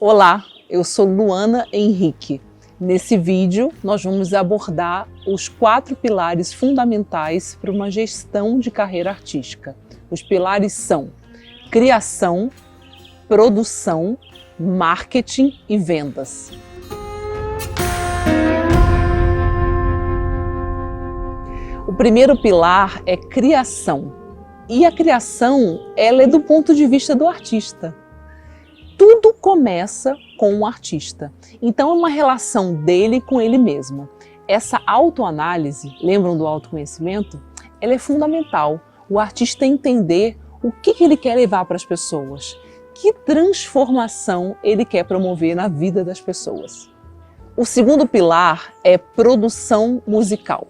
Olá, eu sou Luana Henrique. Nesse vídeo, nós vamos abordar os 4 pilares fundamentais para uma gestão de carreira artística. Os pilares são criação, produção, marketing e vendas. O primeiro pilar é criação. E a criação, ela é do ponto de vista do artista. Tudo começa com o artista. Então é uma relação dele com ele mesmo. Essa autoanálise, lembram do autoconhecimento? Ela é fundamental. O artista entender o que ele quer levar para as pessoas. Que transformação ele quer promover na vida das pessoas. O segundo pilar é produção musical.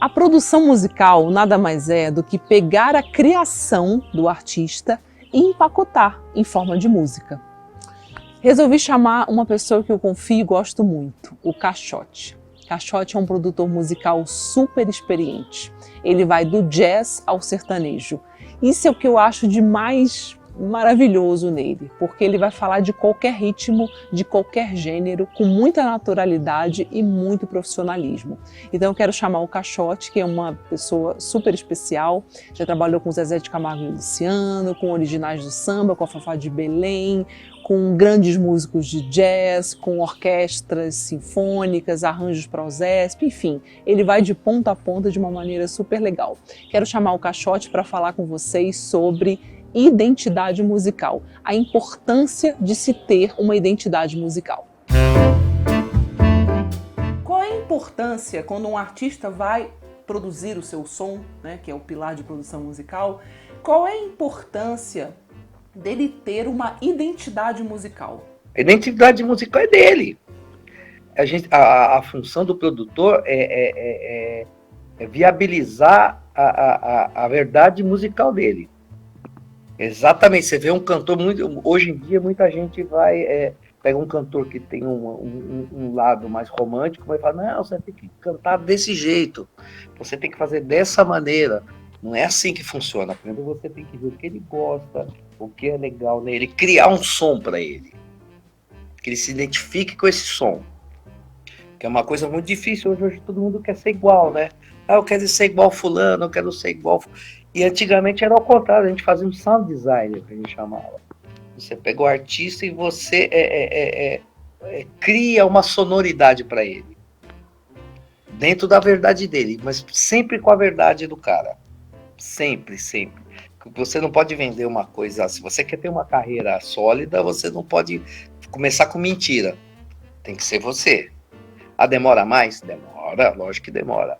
A produção musical nada mais é do que pegar a criação do artista e empacotar em forma de música. Resolvi chamar uma pessoa que eu confio e gosto muito, o Caixote. Caixote é um produtor musical super experiente. Ele vai do jazz ao sertanejo. Isso é o que eu acho de mais maravilhoso nele, porque ele vai falar de qualquer ritmo, de qualquer gênero, com muita naturalidade e muito profissionalismo. Então eu quero chamar o Caixote, que é uma pessoa super especial, já trabalhou com Zezé de Camargo e Luciano, com originais do samba, com a Fafá de Belém, com grandes músicos de jazz, com orquestras sinfônicas, arranjos para o Zesp, enfim, ele vai de ponta a ponta de uma maneira super legal. Quero chamar o Caixote para falar com vocês sobre identidade musical, a importância de se ter uma identidade musical. Qual é a importância quando um artista vai produzir o seu som, né, que é o pilar de produção musical, qual é a importância dele ter uma identidade musical? A identidade musical é dele. A função do produtor é viabilizar a verdade musical dele. Exatamente, você vê um cantor, hoje em dia muita gente pega um cantor que tem um lado mais romântico, vai falar, não, você tem que cantar desse jeito, você tem que fazer dessa maneira. Não é assim que funciona. Primeiro você tem que ver o que ele gosta, o que é legal nele, criar um som para ele, que ele se identifique com esse som, que é uma coisa muito difícil. Hoje todo mundo quer ser igual, né? Eu quero ser igual fulano, eu quero ser igual. E antigamente era ao contrário, a gente fazia um sound designer, que a gente chamava. Você pega o artista e você cria uma sonoridade para ele, dentro da verdade dele, mas sempre com a verdade do cara. Sempre, sempre. Você não pode vender uma coisa, se você quer ter uma carreira sólida, você não pode começar com mentira. Tem que ser você. Demora mais? Demora, lógico que demora.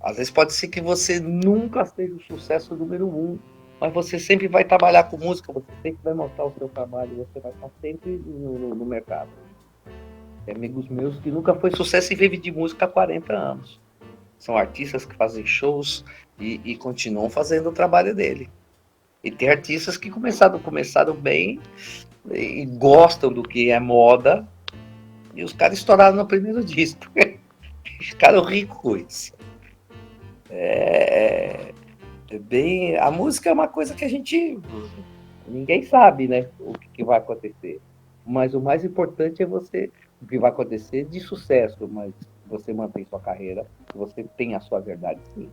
Às vezes pode ser que você nunca seja o sucesso número 1, mas você sempre vai trabalhar com música, você sempre vai mostrar o seu trabalho, você vai estar sempre no mercado. Tem amigos meus que nunca foi sucesso e vive de música há 40 anos. São artistas que fazem shows e continuam fazendo o trabalho dele. E tem artistas que começaram bem e gostam do que é moda, e os caras estouraram no primeiro disco. Ficaram ricos com isso. A música é uma coisa que ninguém sabe, né, o que vai acontecer. Mas o mais importante é o que vai acontecer de sucesso, mas você mantém sua carreira, você tem a sua verdade, sim.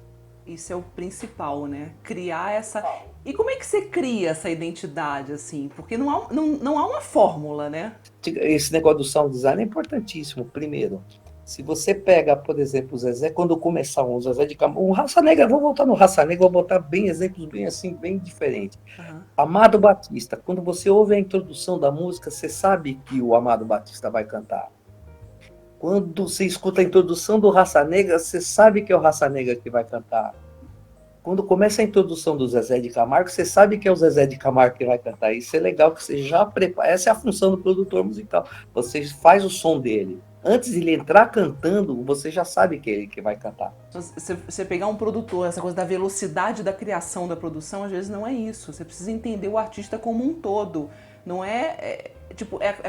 Isso é o principal, né? Criar essa... E como é que você cria essa identidade, assim? Porque não há uma fórmula, né? Esse negócio do sound design é importantíssimo. Primeiro, se você pega, por exemplo, o Zezé, quando começar o Zezé de Camargo, o Raça Negra, vou voltar no Raça Negra, vou botar exemplos bem diferentes. Uhum. Amado Batista, quando você ouve a introdução da música, você sabe que o Amado Batista vai cantar. Quando você escuta a introdução do Raça Negra, você sabe que é o Raça Negra que vai cantar. Quando começa a introdução do Zezé de Camargo, você sabe que é o Zezé de Camargo que vai cantar. Isso é legal, que você já prepara. Essa é a função do produtor musical. Você faz o som dele. Antes de ele entrar cantando, você já sabe que é ele que vai cantar. Você pegar um produtor, essa coisa da velocidade da criação da produção, às vezes não é isso. Você precisa entender o artista como um todo. Não é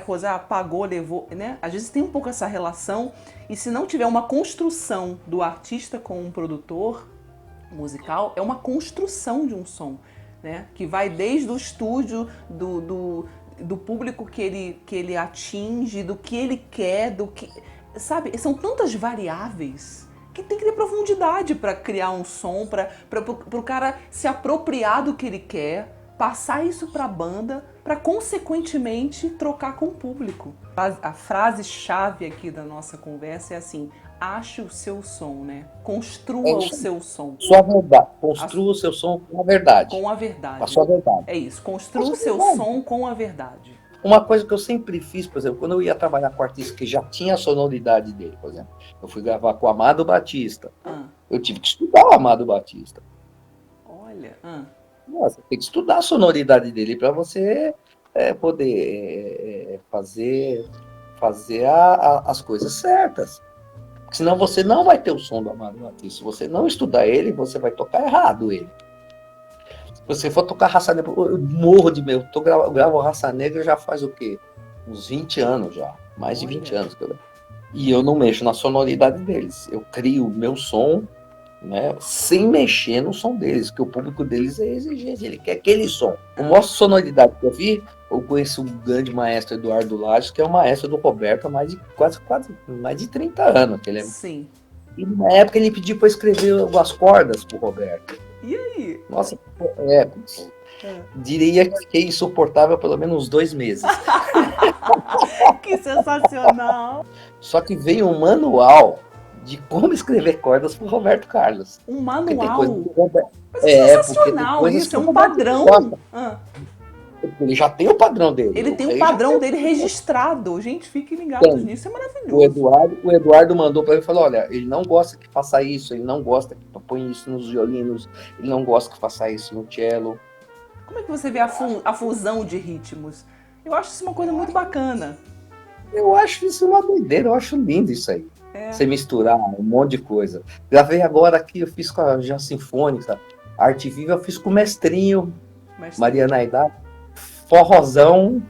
coisa, apagou, levou, né? Às vezes tem um pouco essa relação, e se não tiver uma construção do artista com um produtor musical, é uma construção de um som, né? Que vai desde o estúdio, do público que ele atinge, do que ele quer, sabe? São tantas variáveis que tem que ter profundidade para criar um som, para o cara se apropriar do que ele quer, passar isso para a banda, para consequentemente trocar com o público. A frase-chave aqui da nossa conversa é assim: ache o seu som, né? Construa o seu som. Sua verdade. Construa o seu som com a verdade. Com a verdade. A sua verdade. É isso. Construa o seu som com a verdade. Uma coisa que eu sempre fiz, por exemplo, quando eu ia trabalhar com artista que já tinha a sonoridade dele, por exemplo, eu fui gravar com o Amado Batista. Eu tive que estudar o Amado Batista. Olha. Você tem que estudar a sonoridade dele para você poder fazer as coisas certas. Porque senão você não vai ter o som do Amado Batista. Se você não estudar ele, você vai tocar errado ele. Se você for tocar Raça Negra, eu morro de medo. Eu gravo Raça Negra já faz o quê? Uns 20 anos já. Mais de 20 anos. E eu não mexo na sonoridade deles. Eu crio o meu som, né, sem mexer no som deles, porque o público deles é exigente, ele quer aquele som. O maior sonoridade que eu vi, eu conheço o grande maestro Eduardo Lages, que é o maestro do Roberto há mais de quase mais de 30 anos. Que ele é... Sim. E na época ele pediu para escrever as cordas pro Roberto. E aí? Nossa, diria que fiquei insuportável pelo menos uns 2 meses. Que sensacional! Só que veio um manual de como escrever cordas pro Roberto Carlos. Um manual? Mas é sensacional, isso é um padrão. Ele já tem o padrão dele. Ele tem o padrão dele registrado. Gente, fiquem ligados nisso, é maravilhoso. O Eduardo mandou para mim e falou: olha, ele não gosta que faça isso, ele não gosta que põe isso nos violinos, ele não gosta que faça isso no cello. Como é que você vê a fusão de ritmos? Eu acho isso uma coisa muito bacana. Eu acho isso uma doideira, eu acho lindo isso aí. Você misturar um monte de coisa. Gravei agora aqui, eu fiz com a Jean Sinfônica, Arte Viva, eu fiz com o Mestrinho. Mariana Aidar, forrozão,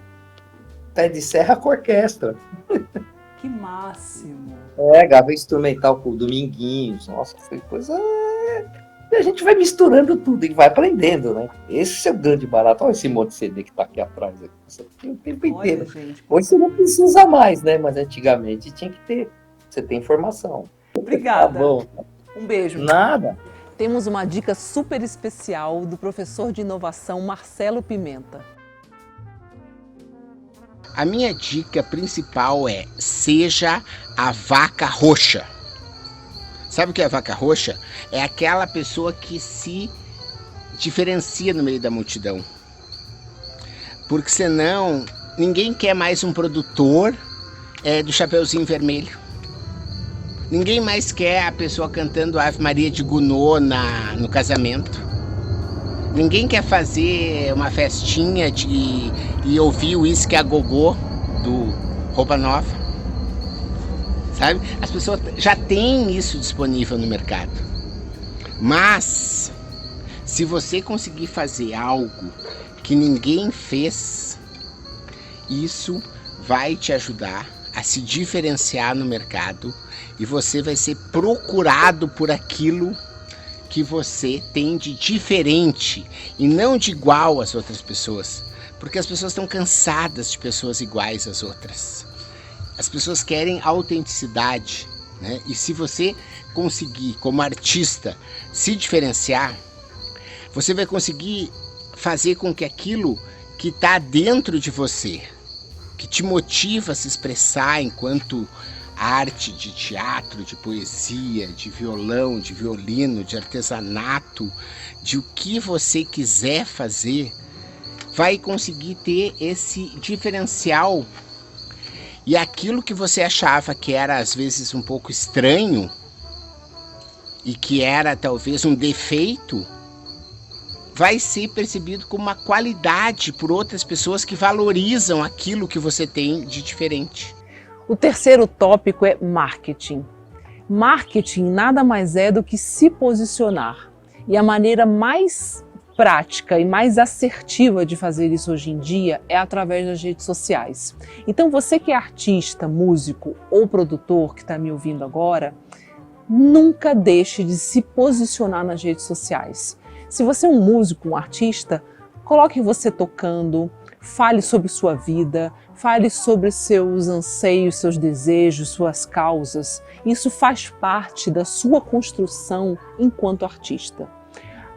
pé de serra com orquestra. Que máximo. Gravei instrumental com o Dominguinhos, nossa, foi coisa... E a gente vai misturando tudo e vai aprendendo, né? Esse é o grande barato. Olha esse monte de CD que tá aqui atrás. Você tem o tempo inteiro. Gente, hoje você não precisa mais, né? Mas antigamente tinha que ter. Você tem informação. Obrigada. Tá bom. Um beijo. Nada. Temos uma dica super especial do professor de inovação Marcelo Pimenta. A minha dica principal é: seja a vaca roxa. Sabe o que é a vaca roxa? É aquela pessoa que se diferencia no meio da multidão. Porque senão ninguém quer mais um produtor do Chapeuzinho Vermelho. Ninguém mais quer a pessoa cantando Ave Maria de Gounod no casamento. Ninguém quer fazer uma festinha e ouvir o Uísque a Gogô do Roupa Nova. Sabe? As pessoas já têm isso disponível no mercado. Mas, se você conseguir fazer algo que ninguém fez, isso vai te ajudar a se diferenciar no mercado e você vai ser procurado por aquilo que você tem de diferente e não de igual às outras pessoas, porque as pessoas estão cansadas de pessoas iguais às outras. As pessoas querem autenticidade, né? E se você conseguir, como artista, se diferenciar, você vai conseguir fazer com que aquilo que está dentro de você, que te motiva a se expressar enquanto arte de teatro, de poesia, de violão, de violino, de artesanato, de o que você quiser fazer, vai conseguir ter esse diferencial. E aquilo que você achava que era às vezes um pouco estranho e que era talvez um defeito, vai ser percebido como uma qualidade por outras pessoas que valorizam aquilo que você tem de diferente. O terceiro tópico é marketing. Marketing nada mais é do que se posicionar. E a maneira mais prática e mais assertiva de fazer isso hoje em dia é através das redes sociais. Então você que é artista, músico ou produtor que está me ouvindo agora, nunca deixe de se posicionar nas redes sociais. Se você é um músico, um artista, coloque você tocando, fale sobre sua vida, fale sobre seus anseios, seus desejos, suas causas. Isso faz parte da sua construção enquanto artista.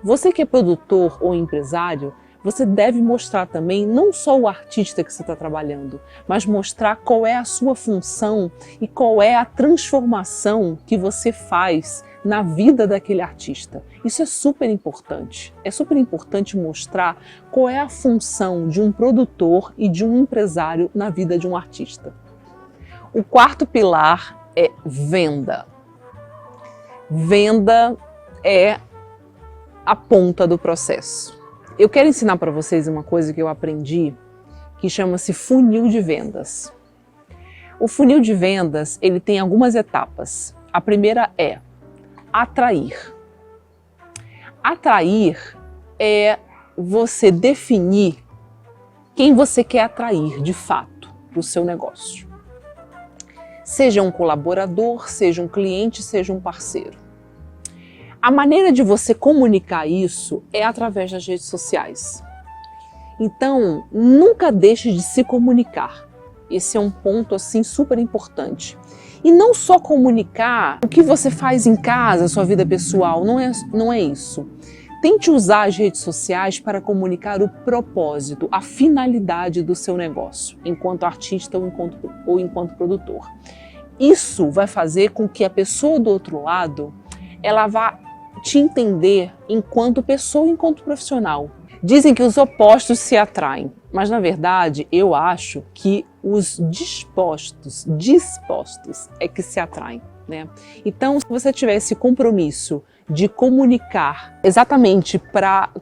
Você que é produtor ou empresário, você deve mostrar também não só o artista que você está trabalhando, mas mostrar qual é a sua função e qual é a transformação que você faz na vida daquele artista. Isso é super importante. É super importante mostrar qual é a função de um produtor e de um empresário na vida de um artista. O quarto pilar é venda. Venda é a ponta do processo. Eu quero ensinar para vocês uma coisa que eu aprendi, que chama-se funil de vendas. O funil de vendas, ele tem algumas etapas. A primeira é atrair. Atrair é você definir quem você quer atrair de fato para o seu negócio. Seja um colaborador, seja um cliente, seja um parceiro. A maneira de você comunicar isso é através das redes sociais. Então, nunca deixe de se comunicar. Esse é um ponto assim super importante. E não só comunicar o que você faz em casa, a sua vida pessoal, não é isso. Tente usar as redes sociais para comunicar o propósito, a finalidade do seu negócio, enquanto artista ou enquanto produtor. Isso vai fazer com que a pessoa do outro lado, ela vá te entender enquanto pessoa, enquanto profissional. Dizem que os opostos se atraem, mas na verdade eu acho que os dispostos é que se atraem, né? Então, se você tiver esse compromisso de comunicar exatamente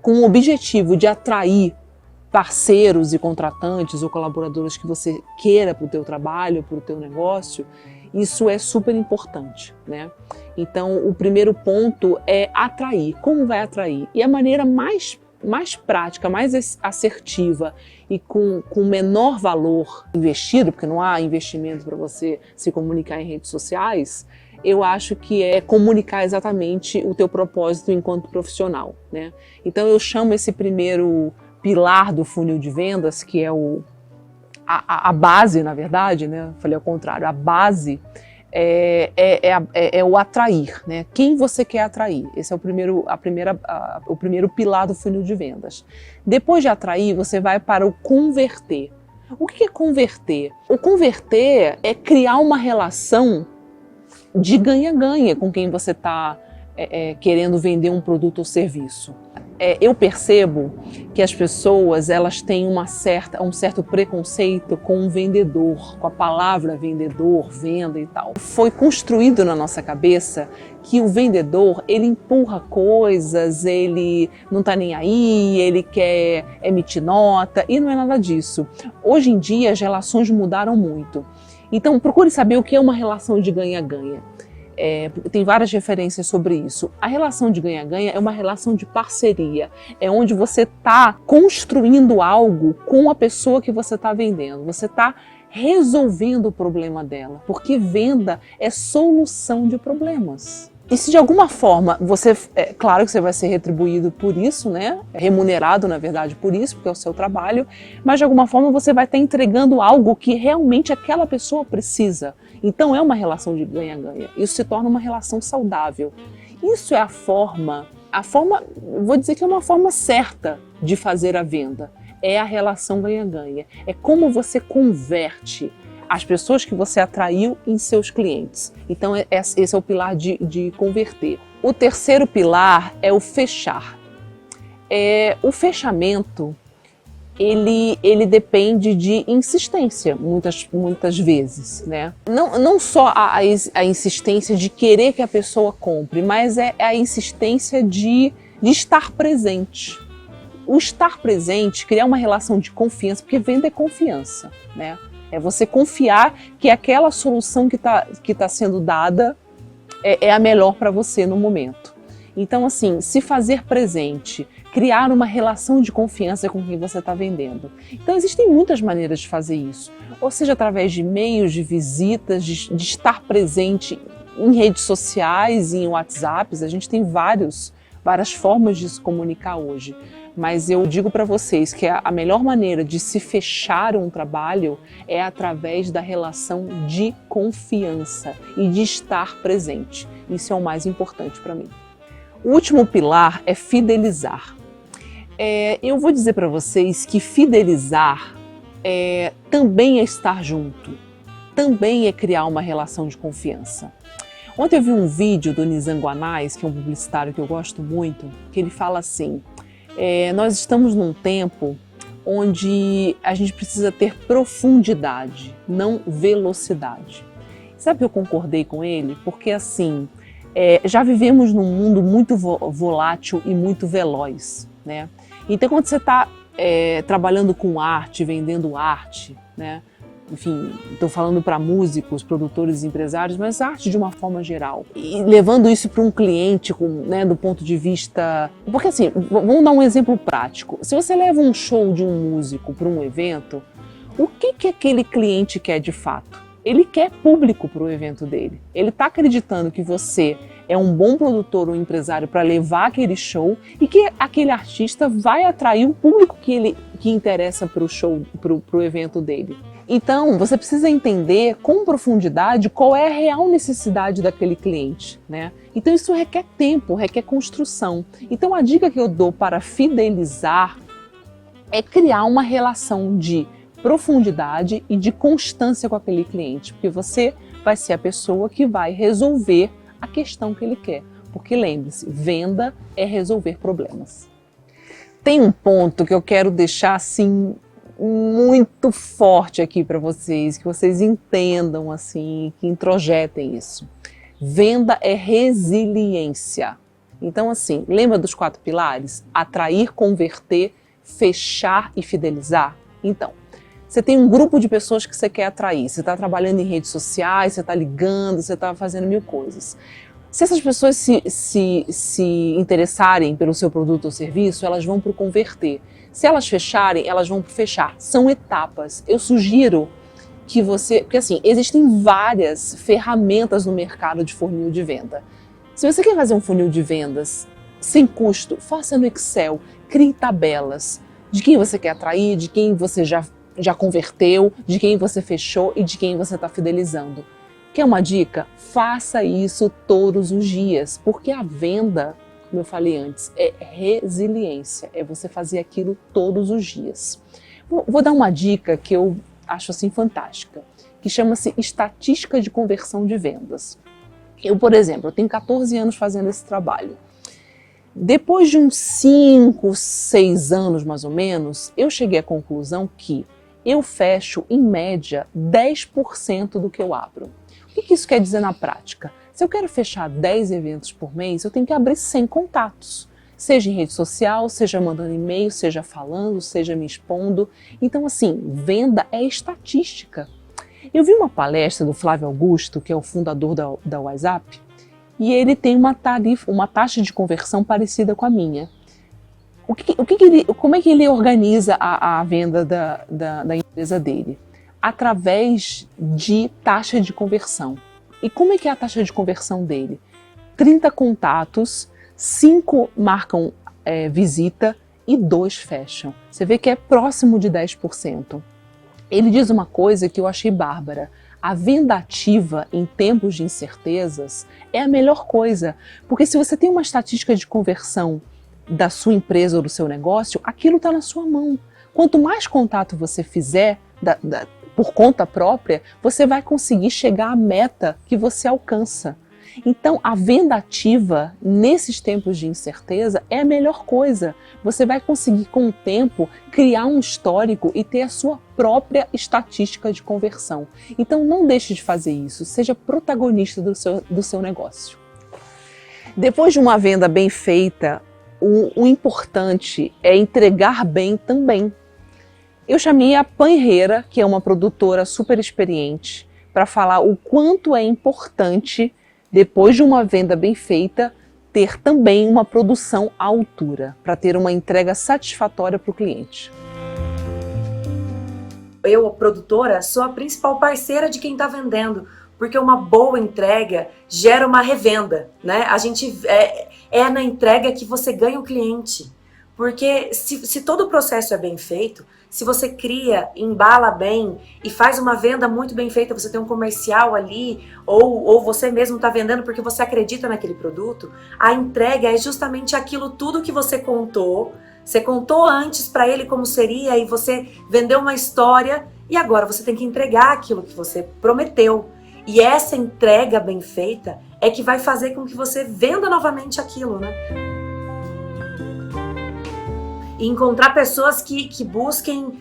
com o objetivo de atrair parceiros e contratantes ou colaboradores que você queira para o teu trabalho, para o teu negócio, isso é super importante, né? Então, o primeiro ponto é atrair. Como vai atrair? E a maneira mais prática, mais assertiva e com menor valor investido, porque não há investimento para você se comunicar em redes sociais, eu acho que é comunicar exatamente o teu propósito enquanto profissional, né? Então, eu chamo esse primeiro pilar do funil de vendas, que é a base, na verdade, né? Falei ao contrário, a base é o atrair, né? Quem você quer atrair? Esse é o primeiro pilar do funil de vendas. Depois de atrair, você vai para o converter. O que é converter? O converter é criar uma relação de ganha-ganha com quem você está querendo vender um produto ou serviço. Eu percebo que as pessoas elas têm um certo preconceito com o vendedor, com a palavra vendedor, venda e tal. Foi construído na nossa cabeça que o vendedor, ele empurra coisas, ele não está nem aí, ele quer emitir nota, e não é nada disso. Hoje em dia as relações mudaram muito. Então procure saber o que é uma relação de ganha-ganha. Tem várias referências sobre isso. A relação de ganha-ganha é uma relação de parceria, é onde você está construindo algo com a pessoa que você está vendendo, você está resolvendo o problema dela, porque venda é solução de problemas. E se de alguma forma claro que você vai ser retribuído por isso, né? Remunerado, na verdade, por isso, porque é o seu trabalho, mas de alguma forma você vai estar entregando algo que realmente aquela pessoa precisa. Então é uma relação de ganha-ganha. Isso se torna uma relação saudável. Isso é a forma, vou dizer que é uma forma certa de fazer a venda. É a relação ganha-ganha. É como você converte as pessoas que você atraiu em seus clientes. Então esse é o pilar de converter. O terceiro pilar é o fechar. O fechamento, ele depende de insistência, muitas vezes, né? Não só a insistência de querer que a pessoa compre, mas é a insistência de estar presente. O estar presente, criar uma relação de confiança, porque venda é confiança, né? É você confiar que aquela solução que tá sendo dada é a melhor para você no momento. Então, assim, se fazer presente, criar uma relação de confiança com quem você está vendendo. Então, existem muitas maneiras de fazer isso. Ou seja, através de e-mails, de visitas, de estar presente em redes sociais, em WhatsApps. A gente tem vários várias formas de se comunicar hoje. Mas eu digo para vocês que a melhor maneira de se fechar um trabalho é através da relação de confiança e de estar presente. Isso é o mais importante para mim. O último pilar é fidelizar. Eu vou dizer para vocês que fidelizar também é estar junto, também é criar uma relação de confiança. Ontem eu vi um vídeo do Nizam Guanais, que é um publicitário que eu gosto muito, que ele fala assim: nós estamos num tempo onde a gente precisa ter profundidade, não velocidade. Sabe que eu concordei com ele? Porque assim, já vivemos num mundo muito volátil e muito veloz, né? Então quando você está trabalhando com arte, vendendo arte, né? Enfim, estou falando para músicos, produtores, empresários, mas arte de uma forma geral. E levando isso para um cliente, né, do ponto de vista... Porque assim, vamos dar um exemplo prático. Se você leva um show de um músico para um evento, o que aquele cliente quer de fato? Ele quer público para o evento dele. Ele está acreditando que você é um bom produtor ou empresário para levar aquele show e que aquele artista vai atrair o público que interessa para o show, para o evento dele. Então, você precisa entender com profundidade qual é a real necessidade daquele cliente, né? Então, isso requer tempo, requer construção. Então, a dica que eu dou para fidelizar é criar uma relação de profundidade e de constância com aquele cliente, porque você vai ser a pessoa que vai resolver a questão que ele quer. Porque lembre-se, venda é resolver problemas. Tem um ponto que eu quero deixar assim muito forte aqui para vocês, que vocês entendam assim, que introjetem isso. Venda é resiliência. Então assim, lembra dos 4 pilares? Atrair, converter, fechar e fidelizar? Então, você tem um grupo de pessoas que você quer atrair, você está trabalhando em redes sociais, você está ligando, você está fazendo 1000 coisas. Se essas pessoas se interessarem pelo seu produto ou serviço, elas vão para o converter. Se elas fecharem, elas vão para o fechar. São etapas. Eu sugiro que você... Porque assim, existem várias ferramentas no mercado de funil de venda. Se você quer fazer um funil de vendas sem custo, faça no Excel, crie tabelas de quem você quer atrair, de quem você já converteu, de quem você fechou e de quem você está fidelizando. Quer uma dica? Faça isso todos os dias, porque a venda, como eu falei antes, é resiliência, é você fazer aquilo todos os dias. Vou dar uma dica que eu acho assim fantástica, que chama-se estatística de conversão de vendas. Eu, por exemplo, eu tenho 14 anos fazendo esse trabalho. Depois de uns 5, 6 anos mais ou menos, eu cheguei à conclusão que eu fecho, em média, 10% do que eu abro. O que isso quer dizer na prática? Se eu quero fechar 10 eventos por mês, eu tenho que abrir 100 contatos. Seja em rede social, seja mandando e-mail, seja falando, seja me expondo. Então, assim, venda é estatística. Eu vi uma palestra do Flávio Augusto, que é o fundador da WhatsApp, e ele tem uma taxa de conversão parecida com a minha. Como é que ele organiza a venda da empresa dele? Através de taxa de conversão. E como é que é a taxa de conversão dele? 30 contatos, 5 marcam visita e 2 fecham. Você vê que é próximo de 10%. Ele diz uma coisa que eu achei bárbara. A venda ativa em tempos de incertezas é a melhor coisa, porque se você tem uma estatística de conversão da sua empresa ou do seu negócio, aquilo está na sua mão. Quanto mais contato você fizer por conta própria, você vai conseguir chegar à meta que você alcança. Então, a venda ativa, nesses tempos de incerteza, é a melhor coisa. Você vai conseguir, com o tempo, criar um histórico e ter a sua própria estatística de conversão. Então, não deixe de fazer isso. Seja protagonista do seu negócio. Depois de uma venda bem feita, o importante é entregar bem também. Eu chamei a Panherreira, que é uma produtora super experiente, para falar o quanto é importante, depois de uma venda bem feita, ter também uma produção à altura, para ter uma entrega satisfatória para o cliente. Eu, produtora, sou a principal parceira de quem está vendendo, porque uma boa entrega gera uma revenda, né? A gente é na entrega que você ganha o cliente. Porque se todo o processo é bem feito, se você cria, embala bem e faz uma venda muito bem feita, você tem um comercial ali, ou você mesmo está vendendo porque você acredita naquele produto, a entrega é justamente aquilo tudo que você contou. Você contou antes para ele como seria e você vendeu uma história e agora você tem que entregar aquilo que você prometeu. E essa entrega bem feita é que vai fazer com que você venda novamente aquilo, né? E encontrar pessoas que busquem,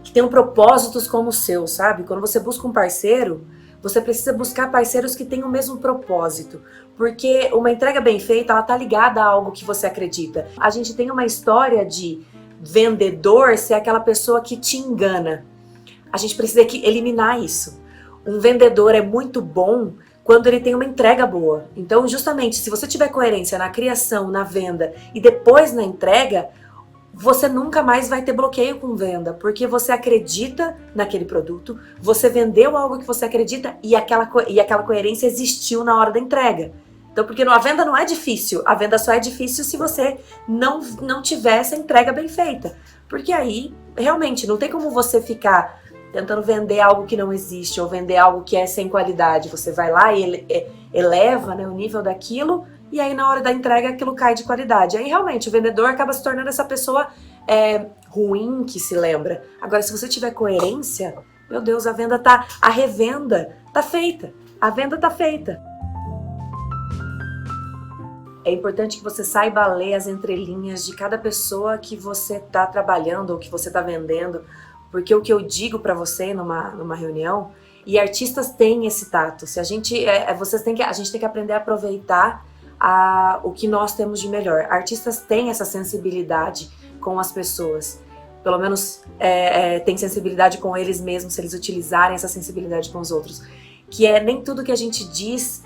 que tenham propósitos como o seu, sabe? Quando você busca um parceiro, você precisa buscar parceiros que tenham o mesmo propósito. Porque uma entrega bem feita, ela tá ligada a algo que você acredita. A gente tem uma história de vendedor ser aquela pessoa que te engana. A gente precisa eliminar isso. Um vendedor é muito bom quando ele tem uma entrega boa. Então, justamente, se você tiver coerência na criação, na venda e depois na entrega, você nunca mais vai ter bloqueio com venda, porque você acredita naquele produto, você vendeu algo que você acredita e aquela coerência existiu na hora da entrega. Então, porque a venda não é difícil, a venda só é difícil se você não tiver essa entrega bem feita. Porque aí, realmente, não tem como você ficar tentando vender algo que não existe ou vender algo que é sem qualidade. Você vai lá e eleva, né, o nível daquilo e aí na hora da entrega aquilo cai de qualidade. Aí realmente o vendedor acaba se tornando essa pessoa ruim que se lembra. Agora, se você tiver coerência, meu Deus, a revenda tá feita. A venda tá feita. É importante que você saiba ler as entrelinhas de cada pessoa que você tá trabalhando ou que você tá vendendo. Porque o que eu digo para você numa reunião, e artistas têm esse tato, se a gente tem que aprender a aproveitar o que nós temos de melhor. Artistas têm essa sensibilidade com as pessoas, pelo menos têm sensibilidade com eles mesmos, se eles utilizarem essa sensibilidade com os outros. Que nem tudo que a gente diz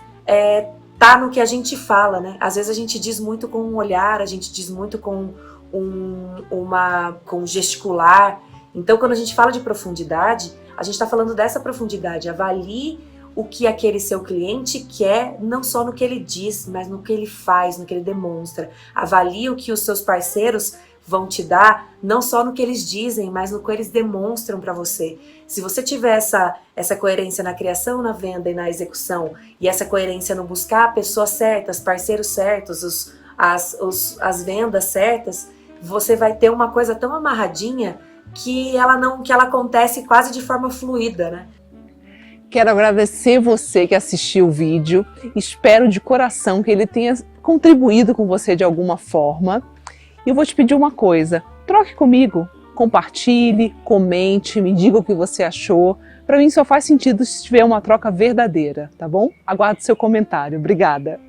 tá no que a gente fala, né? Às vezes a gente diz muito com um olhar, a gente diz muito com com gesticular. Então, quando a gente fala de profundidade, a gente está falando dessa profundidade. Avalie o que aquele seu cliente quer, não só no que ele diz, mas no que ele faz, no que ele demonstra. Avalie o que os seus parceiros vão te dar, não só no que eles dizem, mas no que eles demonstram para você. Se você tiver essa coerência na criação, na venda e na execução, e essa coerência no buscar pessoas certas, parceiros certos, as vendas certas, você vai ter uma coisa tão amarradinha que ela acontece quase de forma fluida, né? Quero agradecer você que assistiu o vídeo. Espero de coração que ele tenha contribuído com você de alguma forma. E eu vou te pedir uma coisa, troque comigo, compartilhe, comente, me diga o que você achou. Para mim só faz sentido se tiver uma troca verdadeira, tá bom? Aguardo seu comentário. Obrigada!